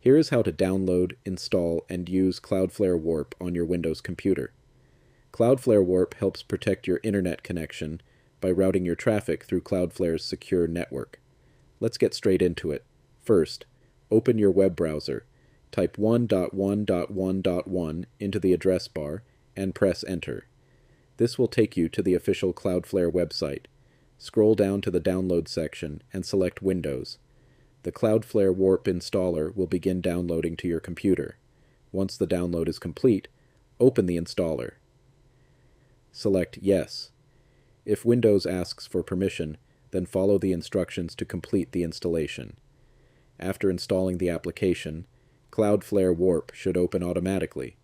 Here is how to download, install, and use Cloudflare Warp on your Windows computer. Cloudflare Warp helps protect your internet connection by routing your traffic through Cloudflare's secure network. Let's get straight into it. First, open your web browser. Type 1.1.1.1 into the address bar and press Enter. This will take you to the official Cloudflare website. Scroll down to the Download section and select Windows. The Cloudflare Warp installer will begin downloading to your computer. Once the download is complete, open the installer. Select Yes. If Windows asks for permission, then follow the instructions to complete the installation. After installing the application, Cloudflare Warp should open automatically.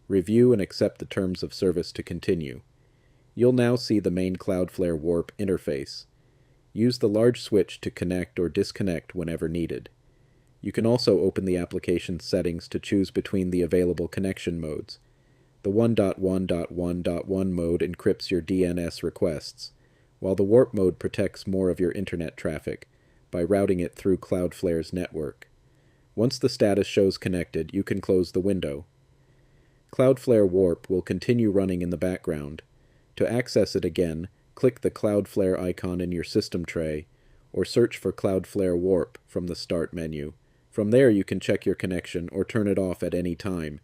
Review and accept the terms of service to continue. You'll now see the main Cloudflare Warp interface. Use the large switch to connect or disconnect whenever needed. You can also open the application's settings to choose between the available connection modes. The 1.1.1.1 mode encrypts your DNS requests, while the Warp mode protects more of your internet traffic by routing it through Cloudflare's network. Once the status shows connected, you can close the window. Cloudflare Warp will continue running in the background. To access it again, click the Cloudflare icon in your system tray, or search for Cloudflare Warp from the Start menu. From there you can check your connection or turn it off at any time,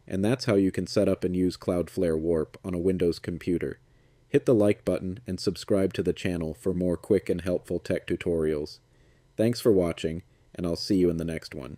and that's how you can set up and use Cloudflare Warp on a Windows computer. Hit the like button and subscribe to the channel for more quick and helpful tech tutorials. Thanks for watching, and I'll see you in the next one.